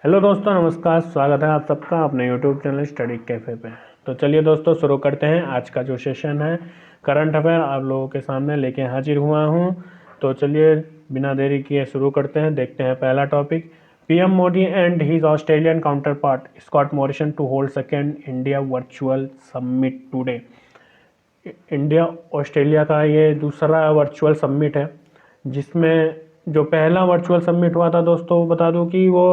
Hello दोस्तों, नमस्कार। स्वागत है आप सबका अपने यूट्यूब चैनल स्टडी कैफ़े पे। तो चलिए दोस्तों, शुरू करते हैं। आज का जो सेशन है करंट अफेयर आप लोगों के सामने लेके हाजिर हुआ हूँ। तो चलिए बिना देरी किए शुरू करते हैं। देखते हैं पहला topic, PM Modi and his Australian counterpart Scott Morrison to hold second India virtual summit today. India Australia का ये दूसरा वर्चुअल समिट है, जिसमें जो पहला वर्चुअल समिट हुआ था दोस्तों, बता दूं कि वो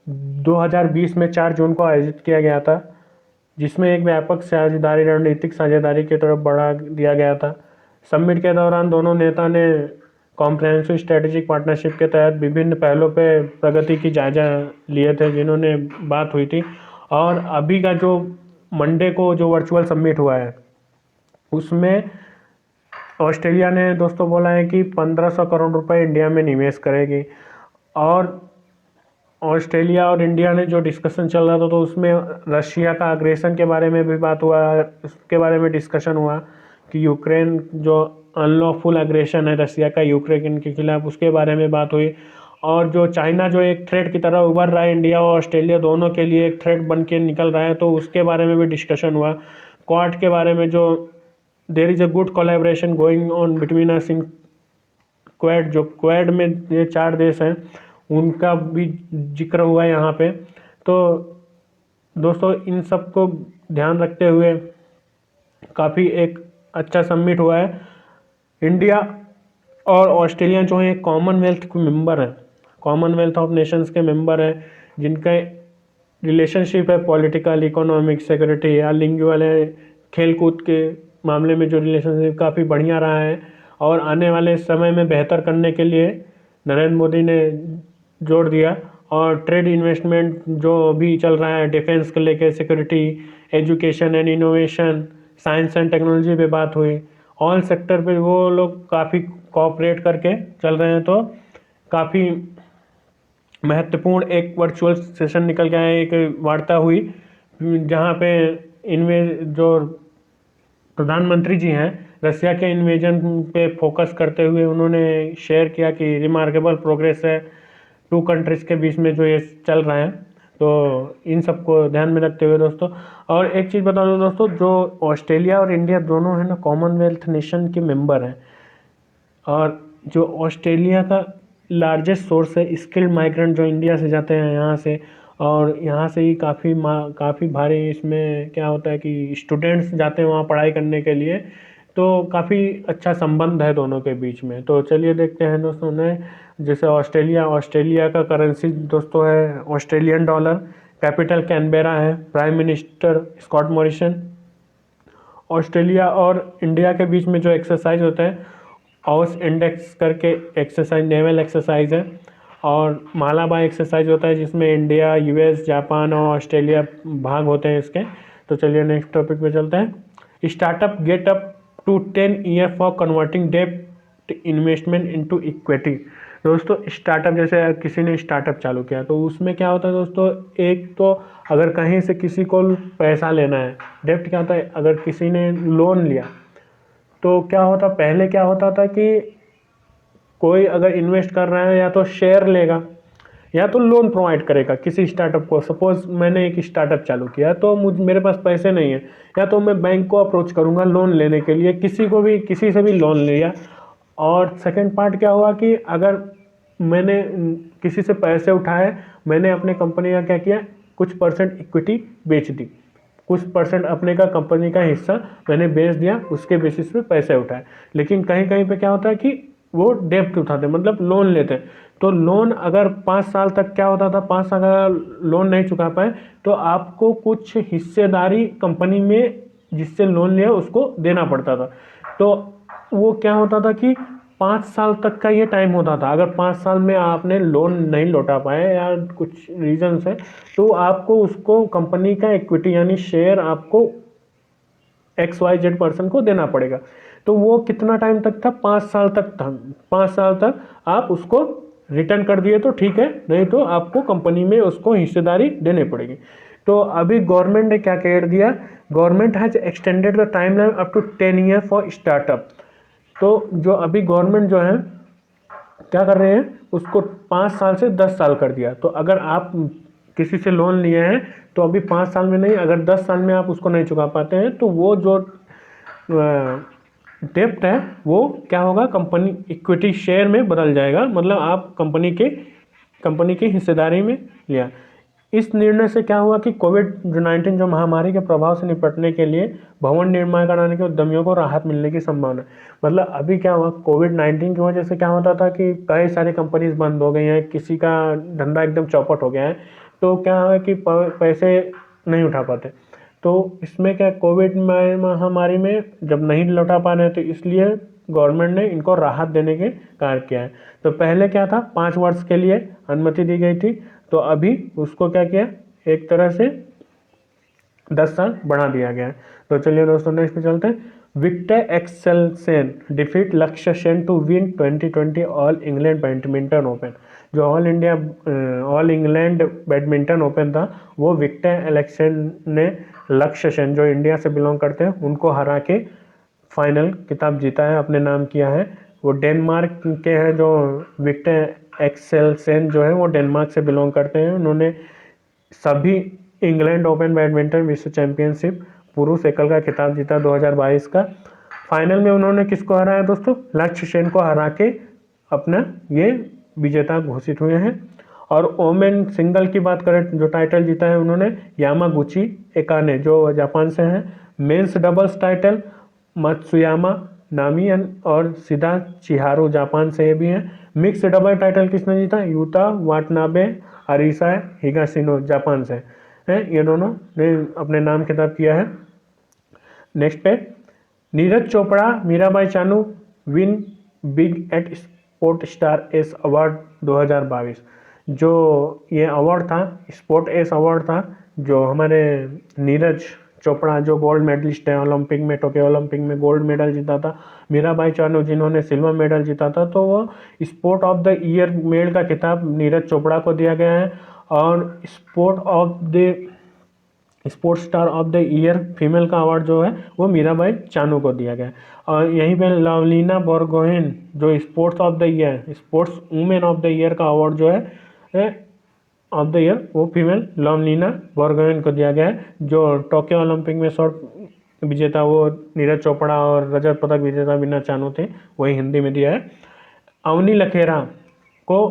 2020 में 4 जून को आयोजित किया गया था, जिसमें एक व्यापक साझेदारी रणनीतिक साझेदारी की तरफ बढ़ा दिया गया था। समिट के दौरान दोनों नेता ने कॉम्प्रहेंसिव स्ट्रेटेजिक पार्टनरशिप के तहत विभिन्न पहलों पर प्रगति की जायजा लिए थे, जिन्होंने बात हुई थी। और अभी का जो मंडे को जो वर्चुअल समिट हुआ है, उसमें ऑस्ट्रेलिया ने दोस्तों बोला है कि 1500 करोड़ रुपए इंडिया में निवेश करेगी। और ऑस्ट्रेलिया और इंडिया ने जो डिस्कशन चल रहा था, तो उसमें रशिया का अग्रेशन के बारे में भी बात हुआ, उसके बारे में डिस्कशन हुआ कि यूक्रेन जो अनलॉफुल अग्रेशन है रशिया का यूक्रेन के खिलाफ, उसके बारे में बात हुई। और जो चाइना जो एक थ्रेट की तरह उभर रहा है, इंडिया और ऑस्ट्रेलिया दोनों के लिए एक थ्रेट बन के निकल रहा है, तो उसके बारे में भी डिस्कशन हुआ। क्वाड के बारे में जो there is a good collaboration going on between us in Quad, जो क्वेड में ये 4 देश हैं, उनका भी जिक्र हुआ है यहाँ पे। तो दोस्तों, इन सब को ध्यान रखते हुए काफ़ी एक अच्छा समिट हुआ है। इंडिया और ऑस्ट्रेलिया जो है कॉमनवेल्थ के मेंबर हैं, कॉमनवेल्थ ऑफ नेशंस के मेंबर हैं, जिनका रिलेशनशिप है पॉलिटिकल, इकोनॉमिक, सिक्योरिटी या लिंगुअल है। खेल कूद के मामले में जो रिलेशनशिप काफ़ी बढ़िया रहा है, और आने वाले समय में बेहतर करने के लिए नरेंद्र मोदी ने जोर दिया। और ट्रेड इन्वेस्टमेंट जो भी चल रहा है, डिफेंस को लेके, security, education and innovation, science and technology पे बात हुई। ऑल सेक्टर पे वो लोग काफ़ी कोऑपरेट करके चल रहे हैं। तो काफ़ी महत्वपूर्ण एक वर्चुअल सेशन निकल गया है, एक वार्ता हुई, जहाँ पे इनमें जो प्रधानमंत्री जी हैं, रसिया के इन्वेजन पे फोकस करते हुए उन्होंने शेयर किया कि रिमार्केबल प्रोग्रेस है टू कंट्रीज़ के बीच में जो ये चल रहा है। तो इन सब को ध्यान में रखते हुए दोस्तों, और एक चीज़ बता दूँ दोस्तों, जो ऑस्ट्रेलिया और इंडिया दोनों हैं ना, कॉमनवेल्थ नेशन के मेंबर हैं। और जो ऑस्ट्रेलिया का लार्जेस्ट सोर्स है स्किल्ड माइग्रेंट, जो इंडिया से जाते हैं यहाँ से, और यहाँ से ही काफ़ी भारी इसमें क्या होता है कि स्टूडेंट्स जाते हैं वहाँ पढ़ाई करने के लिए। तो काफ़ी अच्छा संबंध है दोनों के बीच में। तो चलिए देखते हैं दोस्तों ने, जैसे ऑस्ट्रेलिया का करेंसी दोस्तों है ऑस्ट्रेलियन डॉलर, कैपिटल कैनबेरा है, prime minister Scott Morrison. Australia और इंडिया के बीच में जो एक्सरसाइज होता है, ऑस इंडेक्स करके एक्सरसाइज, नेवल एक्सरसाइज है। और मालाबा एक्सरसाइज होता है, जिसमें इंडिया, यूएस, जापान और ऑस्ट्रेलिया भाग होते हैं इसके। तो चलिए नेक्स्ट टॉपिक पे चलते हैं। Startup get up to 10 year for converting डेब्ट इन्वेस्टमेंट इनटू इक्विटी। दोस्तों, स्टार्टअप, जैसे किसी ने स्टार्टअप चालू किया, तो उसमें क्या होता है दोस्तों, एक तो अगर कहीं से किसी को पैसा लेना है, डेब्ट क्या होता है, अगर किसी ने लोन लिया, तो क्या होता, पहले क्या होता था कि कोई अगर इन्वेस्ट कर रहा है, या तो शेयर लेगा या तो लोन प्रोवाइड करेगा किसी स्टार्टअप को। सपोज मैंने एक स्टार्टअप चालू किया, तो मेरे पास पैसे नहीं है, या तो मैं बैंक को अप्रोच करूंगा लोन लेने के लिए, किसी से भी लोन लिया। और सेकंड पार्ट क्या हुआ कि अगर मैंने किसी से पैसे उठाए, मैंने अपने कंपनी का क्या किया, कुछ परसेंट इक्विटी बेच दी, कुछ परसेंट अपने का कंपनी का हिस्सा मैंने बेच दिया, उसके बेसिस पे पैसे उठाए। लेकिन कहीं कहीं पे क्या होता है कि वो डेब्ट उठाते, मतलब लोन लेते हैं। तो लोन अगर 5 साल तक क्या होता था, 5 साल अगर लोन नहीं चुका पाए, तो आपको कुछ हिस्सेदारी कंपनी में जिससे लोन लिया उसको देना पड़ता था। तो वो क्या होता था कि 5 साल तक का ये टाइम होता था। अगर 5 साल में आपने लोन नहीं लौटा पाए या कुछ रीजन है, तो आपको उसको कंपनी का इक्विटी यानी शेयर आपको XYZ पर्सन को देना पड़ेगा। तो वो कितना टाइम तक था, 5 साल तक था। 5 साल तक आप उसको रिटर्न कर दिए तो ठीक है, नहीं तो आपको कंपनी में उसको हिस्सेदारी देनी पड़ेगी। तो अभी गवर्नमेंट ने क्या कह दिया, government has extended the timeline up to 10 year for startup. तो जो अभी गवर्नमेंट जो है क्या कर रहे हैं, उसको 5 साल से 10 साल कर दिया। तो अगर आप किसी से लोन लिए हैं तो अभी 5 साल में नहीं, अगर 10 साल में आप उसको नहीं चुका पाते हैं तो वो जो डेप्ट है वो क्या होगा, कंपनी इक्विटी शेयर में बदल जाएगा, मतलब आप कंपनी की हिस्सेदारी में लिया। इस निर्णय से क्या हुआ कि कोविड-19 जो महामारी के प्रभाव से निपटने के लिए भवन निर्माण कराने के उद्यमियों को राहत मिलने की संभावना है। मतलब अभी क्या हुआ, कोविड-19 की वजह से क्या होता था कि कई सारी कंपनीज बंद हो गई हैं, किसी का धंधा एकदम चौपट हो गया है, तो क्या है कि पैसे नहीं उठा पाते। तो इसमें क्या, कोविड महामारी में जब नहीं लौटा पा रहे तो इसलिए गवर्नमेंट ने इनको राहत देने के कार्य किया है। तो पहले क्या था, 5 वर्ष के लिए अनुमति दी गई थी, तो अभी उसको क्या किया, एक तरह से 10 साल बढ़ा दिया गया है। तो चलिए दोस्तों नेक्स्ट पे चलते हैं। Victor Axelsen defeat Lakshya Sen to win 2020 all England badminton open. जो ऑल इंग्लैंड बैडमिंटन ओपन था, वो विक्टर एलेक्सेन ने लक्ष्य सेन जो इंडिया से बिलोंग करते हैं उनको हरा के फाइनल खिताब जीता है, अपने नाम किया है। वो डेनमार्क के हैं, जो विक्टर एक्सेलसेन जो है वो डेनमार्क से बिलोंग करते हैं। उन्होंने सभी इंग्लैंड ओपन बैडमिंटन विश्व चैंपियनशिप पुरुष एकल का खिताब जीता 2022 का। फाइनल में उन्होंने किसको हराया दोस्तों, लक्ष्य सेन को हरा के अपना ये विजेता घोषित हुए हैं। और ओमेन सिंगल की बात करें, जो टाइटल जीता है उन्होंने यामागुची एकाने जो जापान से हैं। मेंस डबल्स टाइटल मत्सुयामा नामियन और सिदा चिहारू जापान से ये भी हैं। मिक्स डबल टाइटल किसने जीता, यूता वाटनाबे अरिसा हिगाशिनो जापान से हैं, ये दोनों ने अपने नाम खिताब किया है। नेक्स्ट पे, Neeraj Chopra Mirabai Chanu win big at sport star aces award 2022। जो ये अवार्ड था, स्पोर्ट एस अवार्ड था, जो हमारे नीरज चोपड़ा जो गोल्ड मेडलिस्ट है ओलंपिक में, टोक्यो ओलंपिक में गोल्ड मेडल जीता था, मीराबाई चानू जिन्होंने सिल्वर मेडल जीता था, तो वो sport of the year male का खिताब नीरज चोपड़ा को दिया गया है। और sports star of the year female का अवार्ड जो है वो मीराबाई चानू को दिया गया है। और यहीं पे लवलीना बोरगोहेन जो sports of the year, sports women of the year का अवार्ड जो है ऑफ द ईयर वो फीमेल लवलीना बोरगोहेन को दिया गया है। जो टोक्यो ओलंपिक में शॉर्ट विजेता वो नीरज चोपड़ा और रजत पदक विजेता वीना चानू थे, वही हिंदी में दिया है। अवनी लखेरा को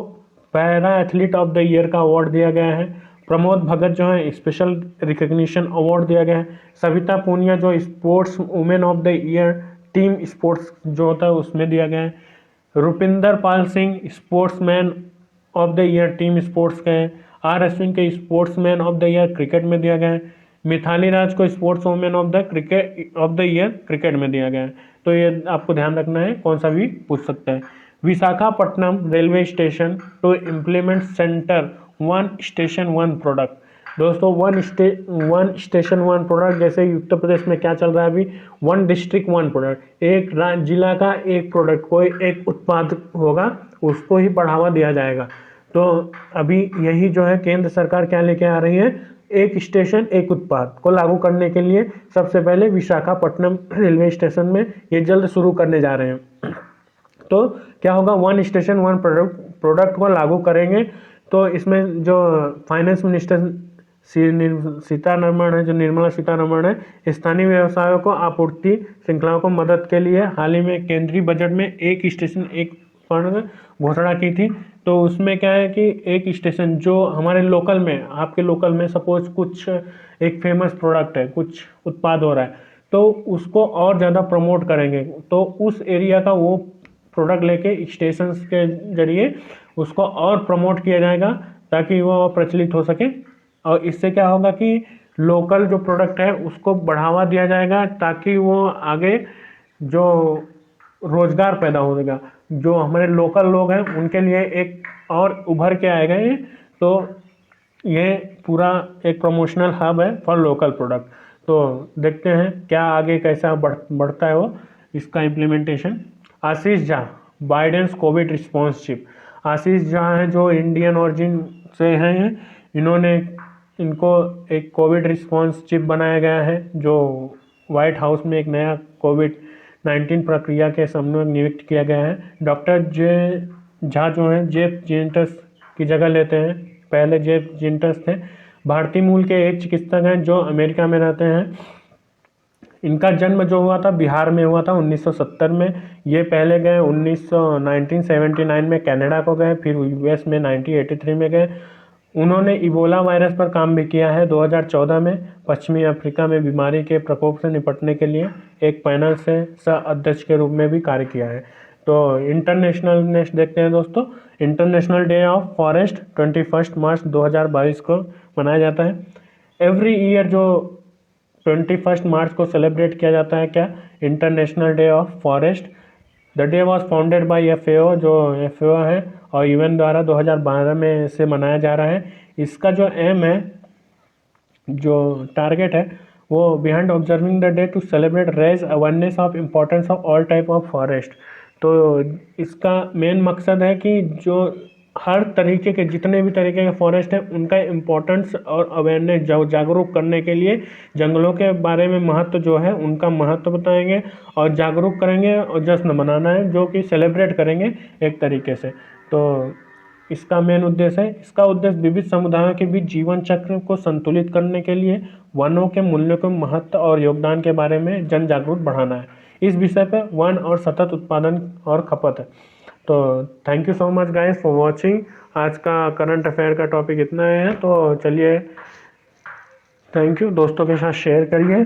para athlete of the year का अवार्ड दिया गया है। प्रमोद भगत जो है स्पेशल रिकग्निशन अवार्ड दिया गया है। सविता पूनिया जो sportswoman of the year team sports जो होता है उसमें दिया गया है। Rupinder Pal Singh sportsman of the year team sports का है। आर अश्विन के sportsman of the year cricket में दिया गया है। मिथाली राज को sportswoman of the year cricket में दिया गया है। तो ये आपको ध्यान रखना है, कौन सा भी पूछ सकता है। Visakhapatnam railway station to implement centre one station one product. दोस्तों वन स्टेशन वन प्रोडक्ट, जैसे उत्तर प्रदेश में क्या चल रहा है अभी, वन डिस्ट्रिक्ट वन प्रोडक्ट, एक जिला का एक प्रोडक्ट, कोई एक उत्पाद होगा उसको ही बढ़ावा दिया जाएगा। तो अभी यही जो है केंद्र सरकार क्या लेके आ रही है, एक स्टेशन एक उत्पाद को लागू करने के लिए सबसे पहले विशाखापट्टनम रेलवे स्टेशन में ये जल्द शुरू करने जा रहे हैं। तो क्या होगा, वन स्टेशन वन प्रोडक्ट को लागू करेंगे। तो इसमें जो फाइनेंस मिनिस्टर सीतारमण है, जो निर्मला सीतारमण है, स्थानीय व्यवसायों को आपूर्ति श्रृंखलाओं को मदद के लिए हाल ही में केंद्रीय बजट में एक स्टेशन एक फंड घोषणा की थी। तो उसमें क्या है कि एक स्टेशन जो हमारे लोकल में, आपके लोकल में सपोज कुछ एक फेमस प्रोडक्ट है, कुछ उत्पाद हो रहा है, तो उसको और ज़्यादा प्रमोट करेंगे। तो उस एरिया का वो प्रोडक्ट लेके स्टेशन के जरिए उसको और प्रमोट किया जाएगा ताकि वो प्रचलित हो सके। और इससे क्या होगा कि लोकल जो प्रोडक्ट है उसको बढ़ावा दिया जाएगा ताकि वो आगे जो रोजगार पैदा होगा, जो हमारे लोकल लोग हैं उनके लिए एक और उभर के आएगा ये। तो ये पूरा एक प्रमोशनल हब है फॉर लोकल प्रोडक्ट। तो देखते हैं क्या आगे कैसा बढ़ता है वो इसका इम्प्लीमेंटेशन। आशीष Jha Biden's Covid response chip. आशीष झा हैं जो इंडियन ऑरिजिन से हैं, इनको एक कोविड रिस्पॉन्स चिप बनाया गया है जो व्हाइट हाउस में एक नया कोविड-19 प्रक्रिया के समन्वयक नियुक्त किया गया है। डॉक्टर जे झा जो हैं जेफ जेंटस की जगह लेते हैं। पहले जेफ जेंटस थे, भारतीय मूल के एक चिकित्सक हैं जो अमेरिका में रहते हैं। इनका जन्म जो हुआ था बिहार में हुआ था 1970 में। ये पहले गए 1979 में कनाडा को गए, फिर यूएस में 1983 में गए। उन्होंने इबोला वायरस पर काम भी किया है। 2014 में पश्चिमी अफ्रीका में बीमारी के प्रकोप से निपटने के लिए एक पैनल से सह अध्यक्ष के रूप में भी कार्य किया है। तो इंटरनेशनल नेक्स्ट देखते हैं दोस्तों। इंटरनेशनल डे ऑफ फॉरेस्ट 21 मार्च 2022 को मनाया जाता है। एवरी ईयर जो 21 मार्च को सेलिब्रेट किया जाता है क्या, international day of forest. The day was founded by FAO, जो एफएओ है और यूएन द्वारा 2012 में से मनाया जा रहा है। इसका जो एम है, जो टारगेट है, वो behind observing the day to celebrate raise awareness of importance of all type of forest. तो इसका मेन मकसद है कि जो हर तरीके के जितने भी तरीके के फॉरेस्ट हैं उनका इम्पोर्टेंस और अवेयरनेस जागरूक करने के लिए जंगलों के बारे में महत्व जो है उनका महत्व बताएंगे और जागरूक करेंगे और जश्न मनाना है जो कि सेलिब्रेट करेंगे एक तरीके से। तो इसका मेन उद्देश्य है, इसका उद्देश्य विविध समुदायों के बीच जीवन चक्र को संतुलित करने के लिए वनों के मूल्यों के महत्व और योगदान के बारे में जन जागरूक बढ़ाना है। इस विषय पर वन और सतत उत्पादन और खपत है। तो thank you so much guys for watching. आज का करंट अफेयर का टॉपिक इतना है, तो चलिए थैंक यू, दोस्तों के साथ शेयर करिए।